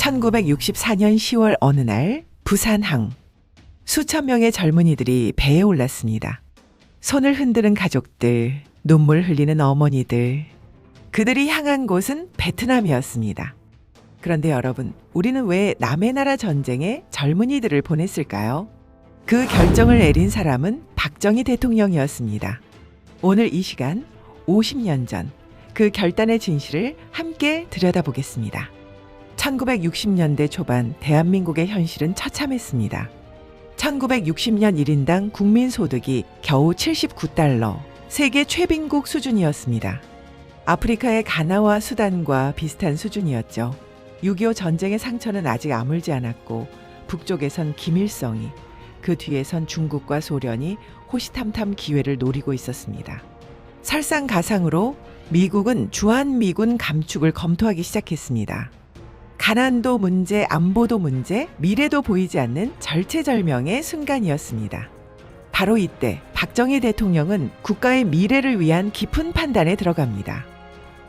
1964년 10월 어느 날 부산항. 수천 명의 젊은이들이 배에 올랐습니다. 손을 흔드는 가족들, 눈물 흘리는 어머니들. 그들이 향한 곳은 베트남이었습니다. 그런데 여러분, 우리는 왜 남의 나라 전쟁에 젊은이들을 보냈을까요? 그 결정을 내린 사람은 박정희 대통령이었습니다. 오늘 이 시간 50년 전 그 결단의 진실을 함께 들여다보겠습니다. 1960년대 초반 대한민국의 현실은 처참했습니다. 1960년 1인당 국민소득이 겨우 79달러, 세계 최빈국 수준이었습니다. 아프리카의 가나와 수단과 비슷한 수준이었죠. 6.25 전쟁의 상처는 아직 아물지 않았고 북쪽에선 김일성이, 그 뒤에선 중국과 소련이 호시탐탐 기회를 노리고 있었습니다. 설상가상으로 미국은 주한미군 감축을 검토하기 시작했습니다. 가난도 문제, 안보도 문제, 미래도 보이지 않는 절체절명의 순간이었습니다. 바로 이때 박정희 대통령은 국가의 미래를 위한 깊은 판단에 들어갑니다.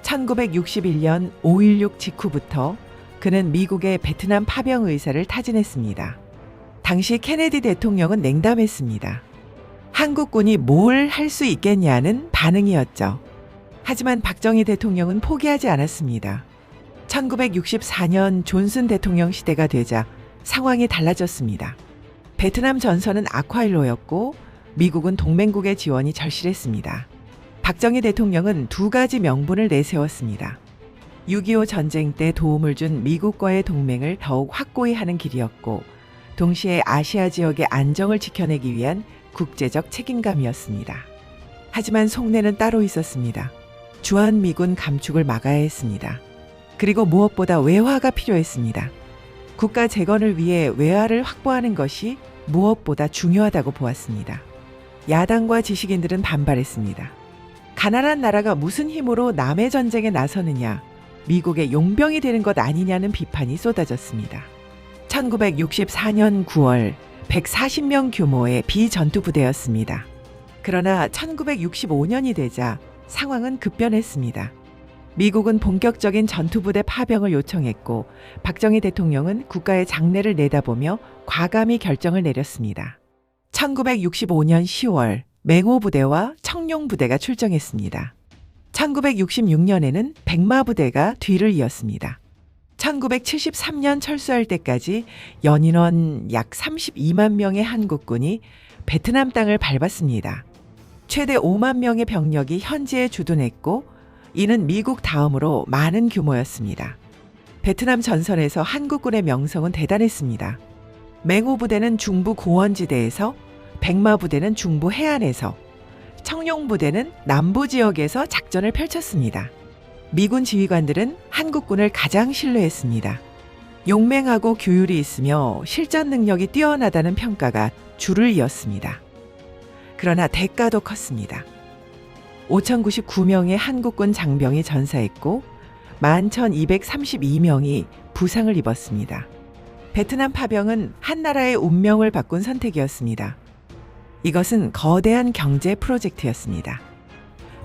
1961년 5.16 직후부터 그는 미국의 베트남 파병 의사를 타진했습니다. 당시 케네디 대통령은 냉담했습니다. 한국군이 뭘 할 수 있겠냐는 반응이었죠. 하지만 박정희 대통령은 포기하지 않았습니다. 1964년 존슨 대통령 시대가 되자 상황이 달라졌습니다. 베트남 전선은 악화일로였고 미국은 동맹국의 지원이 절실했습니다. 박정희 대통령은 두 가지 명분을 내세웠습니다. 6.25 전쟁 때 도움을 준 미국과의 동맹을 더욱 확고히 하는 길이었고, 동시에 아시아 지역의 안정을 지켜내기 위한 국제적 책임감이었습니다. 하지만 속내는 따로 있었습니다. 주한미군 감축을 막아야 했습니다. 그리고 무엇보다 외화가 필요했습니다. 국가 재건을 위해 외화를 확보하는 것이 무엇보다 중요하다고 보았습니다. 야당과 지식인들은 반발했습니다. 가난한 나라가 무슨 힘으로 남의 전쟁에 나서느냐, 미국의 용병이 되는 것 아니냐는 비판이 쏟아졌습니다. 1964년 9월 140명 규모의 비전투 부대였습니다. 그러나 1965년이 되자 상황은 급변했습니다. 미국은 본격적인 전투부대 파병을 요청했고 박정희 대통령은 국가의 장래를 내다보며 과감히 결정을 내렸습니다. 1965년 10월 맹호부대와 청룡부대가 출정했습니다. 1966년에는 백마부대가 뒤를 이었습니다. 1973년 철수할 때까지 연인원 약 32만 명의 한국군이 베트남 땅을 밟았습니다. 최대 5만 명의 병력이 현지에 주둔했고 이는 미국 다음으로 많은 규모였습니다. 베트남 전선에서 한국군의 명성은 대단했습니다. 맹호부대는 중부 고원지대에서, 백마부대는 중부 해안에서, 청룡부대는 남부 지역에서 작전을 펼쳤습니다. 미군 지휘관들은 한국군을 가장 신뢰했습니다. 용맹하고 규율이 있으며 실전 능력이 뛰어나다는 평가가 줄을 이었습니다. 그러나 대가도 컸습니다. 5,099명의 한국군 장병이 전사했고 11,232명이 부상을 입었습니다. 베트남 파병은 한 나라의 운명을 바꾼 선택이었습니다. 이것은 거대한 경제 프로젝트였습니다.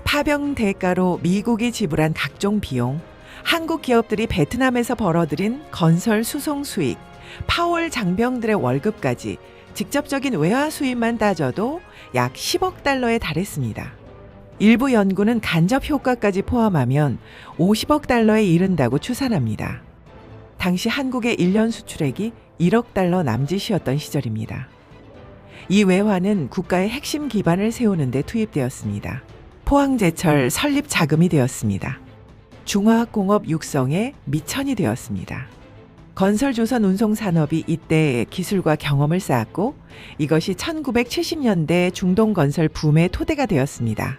파병 대가로 미국이 지불한 각종 비용, 한국 기업들이 베트남에서 벌어들인 건설 수송 수익, 파월 장병들의 월급까지 직접적인 외화 수입만 따져도 약 10억 달러에 달했습니다. 일부 연구는 간접 효과까지 포함하면 50억 달러에 이른다고 추산합니다. 당시 한국의 1년 수출액이 1억 달러 남짓이었던 시절입니다. 이 외화는 국가의 핵심 기반을 세우는 데 투입되었습니다. 포항제철 설립 자금이 되었습니다. 중화학공업 육성의 미천이 되었습니다. 건설조선 운송산업이 이때 기술과 경험을 쌓았고 이것이 1970년대 중동건설 붐의 토대가 되었습니다.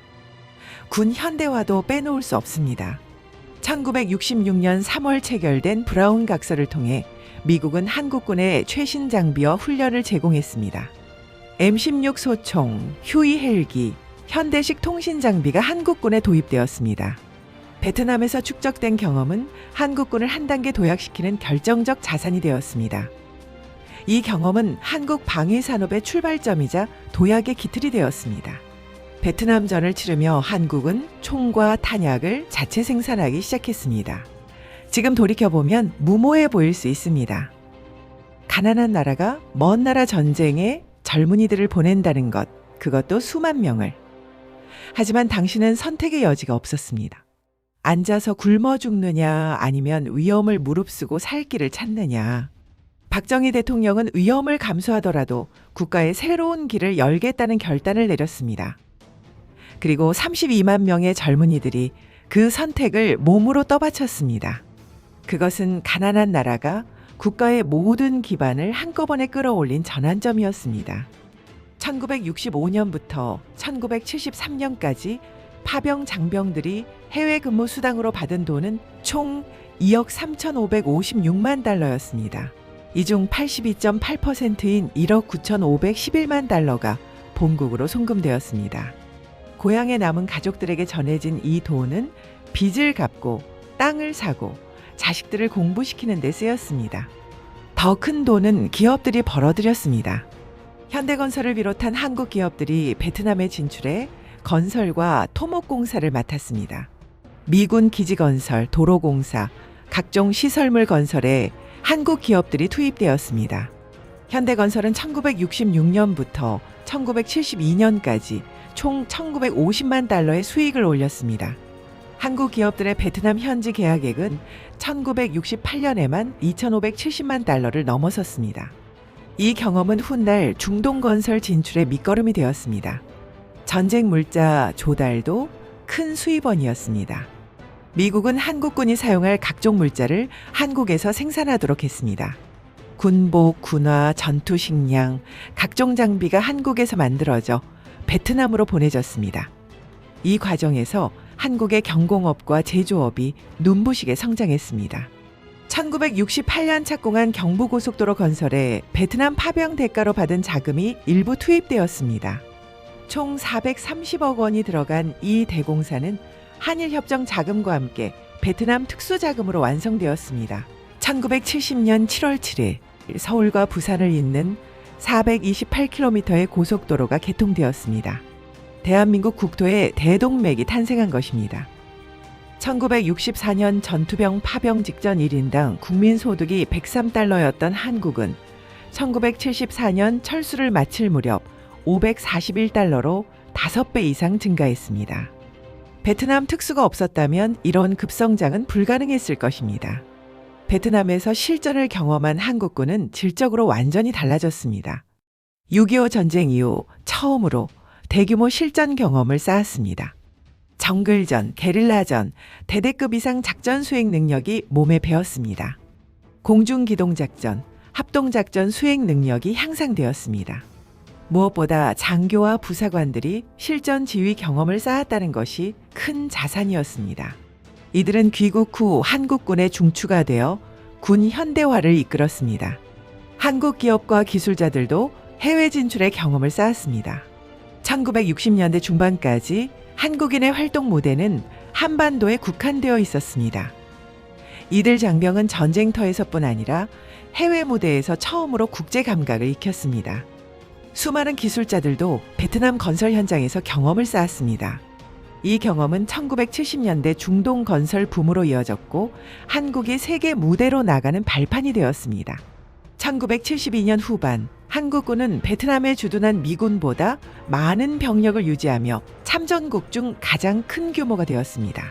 군 현대화도 빼놓을 수 없습니다. 1966년 3월 체결된 브라운 각서를 통해 미국은 한국군에 최신 장비와 훈련을 제공했습니다. M16 소총, 휴이 헬기, 현대식 통신 장비가 한국군에 도입되었습니다. 베트남에서 축적된 경험은 한국군을 한 단계 도약시키는 결정적 자산이 되었습니다. 이 경험은 한국 방위산업의 출발점이자 도약의 기틀이 되었습니다. 베트남전을 치르며 한국은 총과 탄약을 자체 생산하기 시작했습니다. 지금 돌이켜보면 무모해 보일 수 있습니다. 가난한 나라가 먼 나라 전쟁에 젊은이들을 보낸다는 것, 그것도 수만 명을. 하지만 당신은 선택의 여지가 없었습니다. 앉아서 굶어 죽느냐 아니면 위험을 무릅쓰고 살 길을 찾느냐. 박정희 대통령은 위험을 감수하더라도 국가의 새로운 길을 열겠다는 결단을 내렸습니다. 그리고 32만 명의 젊은이들이 그 선택을 몸으로 떠받쳤습니다. 그것은 가난한 나라가 국가의 모든 기반을 한꺼번에 끌어올린 전환점이었습니다. 1965년부터 1973년까지 파병 장병들이 해외 근무 수당으로 받은 돈은 총 2억 3,556만 달러였습니다. 이 중 82.8%인 1억 9,511만 달러가 본국으로 송금되었습니다. 고향에 남은 가족들에게 전해진 이 돈은 빚을 갚고 땅을 사고 자식들을 공부시키는 데 쓰였습니다. 더 큰 돈은 기업들이 벌어들였습니다. 현대건설을 비롯한 한국 기업들이 베트남에 진출해 건설과 토목공사를 맡았습니다. 미군 기지건설, 도로공사, 각종 시설물 건설에 한국 기업들이 투입되었습니다. 현대건설은 1966년부터 1972년까지 총 1950만 달러의 수익을 올렸습니다. 한국 기업들의 베트남 현지 계약액은 1968년에만 2,570만 달러를 넘어섰습니다. 이 경험은 훗날 중동건설 진출의 밑거름이 되었습니다. 전쟁 물자 조달도 큰 수입원이었습니다. 미국은 한국군이 사용할 각종 물자를 한국에서 생산하도록 했습니다. 군복, 군화, 전투식량, 각종 장비가 한국에서 만들어져 베트남으로 보내졌습니다. 이 과정에서 한국의 경공업과 제조업이 눈부시게 성장했습니다. 1968년 착공한 경부고속도로 건설에 베트남 파병 대가로 받은 자금이 일부 투입되었습니다. 총 430억 원이 들어간 이 대공사는 한일협정 자금과 함께 베트남 특수자금으로 완성되었습니다. 1970년 7월 7일 서울과 부산을 잇는 428km의 고속도로가 개통되었습니다. 대한민국 국토에 대동맥이 탄생한 것입니다. 1964년 전투병 파병 직전 1인당 국민소득이 103달러였던 한국은 1974년 철수를 마칠 무렵 541달러로 5배 이상 증가했습니다. 베트남 특수가 없었다면 이런 급성장은 불가능했을 것입니다. 베트남에서 실전을 경험한 한국군은 질적으로 완전히 달라졌습니다. 6.25 전쟁 이후 처음으로 대규모 실전 경험을 쌓았습니다. 정글전, 게릴라전, 대대급 이상 작전 수행 능력이 몸에 배었습니다. 공중기동작전, 합동작전 수행 능력이 향상되었습니다. 무엇보다 장교와 부사관들이 실전 지휘 경험을 쌓았다는 것이 큰 자산이었습니다. 이들은 귀국 후 한국군의 중추가 되어 군 현대화를 이끌었습니다. 한국 기업과 기술자들도 해외 진출의 경험을 쌓았습니다. 1960년대 중반까지 한국인의 활동 무대는 한반도에 국한되어 있었습니다. 이들 장병은 전쟁터에서뿐 아니라 해외 무대에서 처음으로 국제 감각을 익혔습니다. 수많은 기술자들도 베트남 건설 현장에서 경험을 쌓았습니다. 이 경험은 1970년대 중동 건설 붐으로 이어졌고 한국이 세계 무대로 나가는 발판이 되었습니다. 1972년 후반 한국군은 베트남에 주둔한 미군보다 많은 병력을 유지하며 참전국 중 가장 큰 규모가 되었습니다.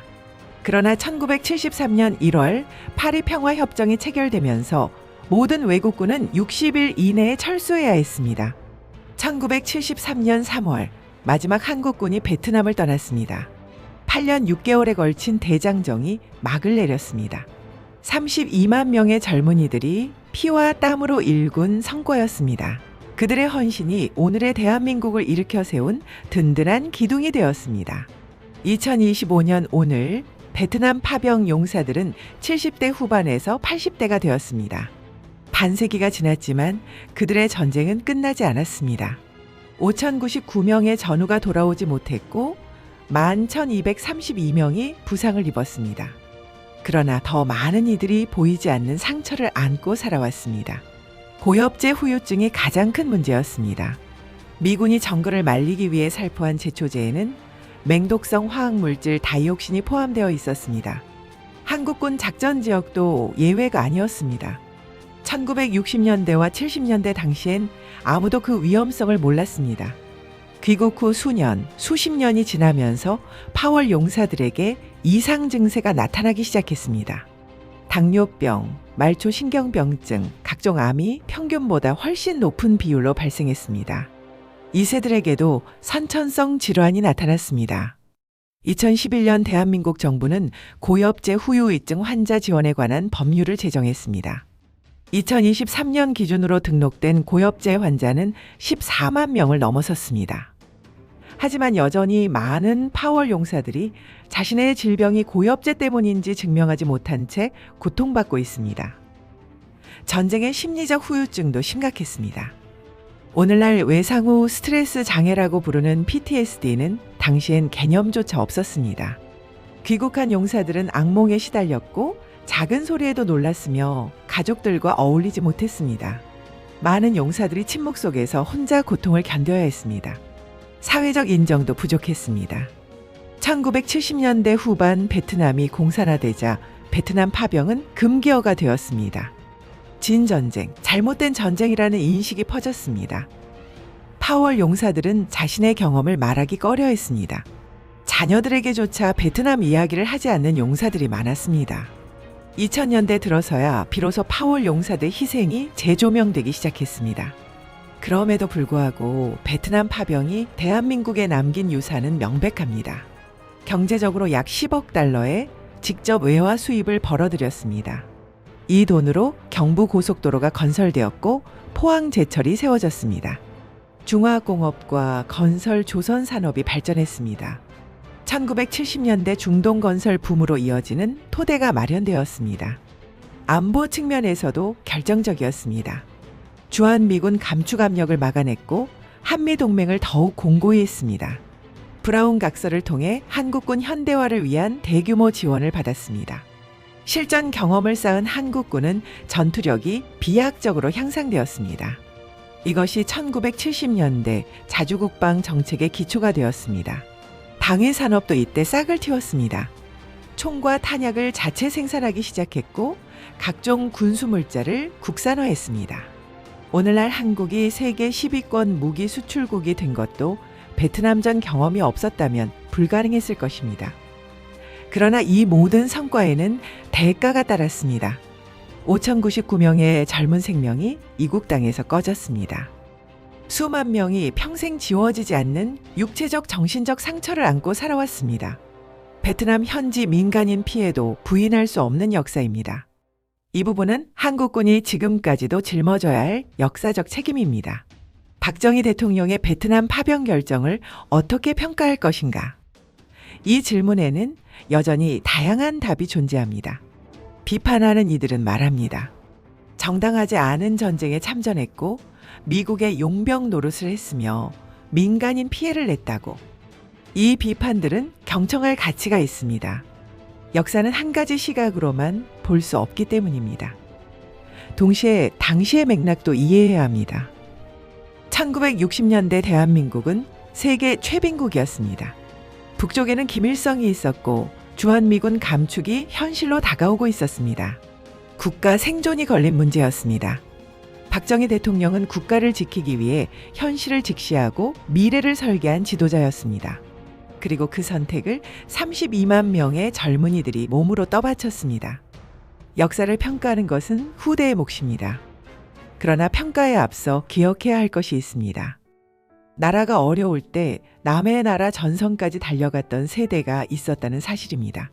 그러나 1973년 1월 파리 평화협정이 체결되면서 모든 외국군은 60일 이내에 철수해야 했습니다. 1973년 3월 마지막 한국군이 베트남을 떠났습니다. 8년 6개월에 걸친 대장정이 막을 내렸습니다. 32만 명의 젊은이들이 피와 땀으로 일군 성과였습니다. 그들의 헌신이 오늘의 대한민국을 일으켜 세운 든든한 기둥이 되었습니다. 2025년 오늘 베트남 파병 용사들은 70대 후반에서 80대가 되었습니다. 반세기가 지났지만 그들의 전쟁은 끝나지 않았습니다. 5,099명의 전우가 돌아오지 못했고 11,232명이 부상을 입었습니다. 그러나 더 많은 이들이 보이지 않는 상처를 안고 살아왔습니다. 고엽제 후유증이 가장 큰 문제였습니다. 미군이 정글을 말리기 위해 살포한 제초제에는 맹독성 화학물질 다이옥신이 포함되어 있었습니다. 한국군 작전 지역도 예외가 아니었습니다. 1960년대와 70년대 당시엔 아무도 그 위험성을 몰랐습니다. 귀국 후 수십 년이 지나면서 파월 용사들에게 이상 증세가 나타나기 시작했습니다. 당뇨병, 말초 신경병증, 각종 암이 평균보다 훨씬 높은 비율로 발생했습니다. 이세들에게도 선천성 질환이 나타났습니다. 2011년 대한민국 정부는 고엽제 후유증 환자 지원에 관한 법률을 제정했습니다. 2023년 기준으로 등록된 고엽제 환자는 14만 명을 넘어섰습니다. 하지만 여전히 많은 파월 용사들이 자신의 질병이 고엽제 때문인지 증명하지 못한 채 고통받고 있습니다. 전쟁의 심리적 후유증도 심각했습니다. 오늘날 외상 후 스트레스 장애라고 부르는 PTSD는 당시엔 개념조차 없었습니다. 귀국한 용사들은 악몽에 시달렸고 작은 소리에도 놀랐으며 가족들과 어울리지 못했습니다. 많은 용사들이 침묵 속에서 혼자 고통을 견뎌야 했습니다. 사회적 인정도 부족했습니다. 1970년대 후반 베트남이 공산화되자 베트남 파병은 금기어가 되었습니다. 진전쟁, 잘못된 전쟁이라는 인식이 퍼졌습니다. 파월 용사들은 자신의 경험을 말하기 꺼려했습니다. 자녀들에게조차 베트남 이야기를 하지 않는 용사들이 많았습니다. 2000년대 들어서야 비로소 파월 용사들 희생이 재조명되기 시작했습니다. 그럼에도 불구하고 베트남 파병이 대한민국에 남긴 유산은 명백합니다. 경제적으로 약 10억 달러의 직접 외화 수입을 벌어들였습니다. 이 돈으로 경부고속도로가 건설되었고 포항제철이 세워졌습니다. 중화공업과 건설 조선 산업이 발전했습니다. 1970년대 중동건설 붐으로 이어지는 토대가 마련되었습니다. 안보 측면에서도 결정적이었습니다. 주한미군 감축 압력을 막아냈고 한미동맹을 더욱 공고히 했습니다. 브라운 각서를 통해 한국군 현대화를 위한 대규모 지원을 받았습니다. 실전 경험을 쌓은 한국군은 전투력이 비약적으로 향상되었습니다. 이것이 1970년대 자주국방 정책의 기초가 되었습니다. 방위 산업도 이때 싹을 틔웠습니다. 총과 탄약을 자체 생산하기 시작했고 각종 군수물자를 국산화했습니다. 오늘날 한국이 세계 10위권 무기 수출국이 된 것도 베트남전 경험이 없었다면 불가능했을 것입니다. 그러나 이 모든 성과에는 대가가 따랐습니다. 5,099명의 젊은 생명이 이국 땅에서 꺼졌습니다. 수만 명이 평생 지워지지 않는 육체적 정신적 상처를 안고 살아왔습니다. 베트남 현지 민간인 피해도 부인할 수 없는 역사입니다. 이 부분은 한국군이 지금까지도 짊어져야 할 역사적 책임입니다. 박정희 대통령의 베트남 파병 결정을 어떻게 평가할 것인가? 이 질문에는 여전히 다양한 답이 존재합니다. 비판하는 이들은 말합니다. 정당하지 않은 전쟁에 참전했고 미국의 용병 노릇을 했으며 민간인 피해를 냈다고. 이 비판들은 경청할 가치가 있습니다. 역사는 한 가지 시각으로만 볼 수 없기 때문입니다. 동시에 당시의 맥락도 이해해야 합니다. 1960년대 대한민국은 세계 최빈국이었습니다. 북쪽에는 김일성이 있었고 주한미군 감축이 현실로 다가오고 있었습니다. 국가 생존이 걸린 문제였습니다. 박정희 대통령은 국가를 지키기 위해 현실을 직시하고 미래를 설계한 지도자였습니다. 그리고 그 선택을 32만 명의 젊은이들이 몸으로 떠받쳤습니다. 역사를 평가하는 것은 후대의 몫입니다. 그러나 평가에 앞서 기억해야 할 것이 있습니다. 나라가 어려울 때 남의 나라 전선까지 달려갔던 세대가 있었다는 사실입니다.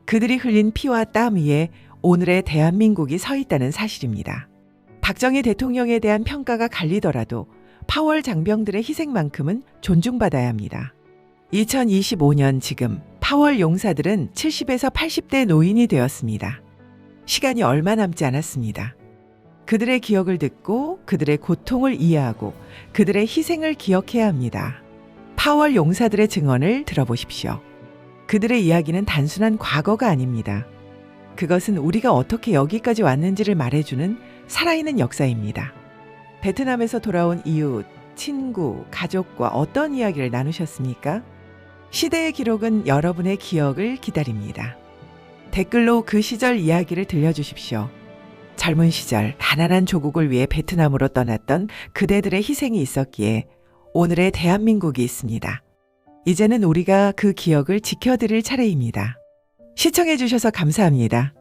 그들이 흘린 피와 땀 위에 오늘의 대한민국이 서 있다는 사실입니다. 박정희 대통령에 대한 평가가 갈리더라도 파월 장병들의 희생만큼은 존중받아야 합니다. 2025년 지금 파월 용사들은 70에서 80대 노인이 되었습니다. 시간이 얼마 남지 않았습니다. 그들의 기억을 듣고 그들의 고통을 이해하고 그들의 희생을 기억해야 합니다. 파월 용사들의 증언을 들어보십시오. 그들의 이야기는 단순한 과거가 아닙니다. 그것은 우리가 어떻게 여기까지 왔는지를 말해주는 살아있는 역사입니다. 베트남에서 돌아온 이웃, 친구, 가족과 어떤 이야기를 나누셨습니까? 시대의 기록은 여러분의 기억을 기다립니다. 댓글로 그 시절 이야기를 들려주십시오. 젊은 시절 가난한 조국을 위해 베트남으로 떠났던 그대들의 희생이 있었기에 오늘의 대한민국이 있습니다. 이제는 우리가 그 기억을 지켜드릴 차례입니다. 시청해 주셔서 감사합니다.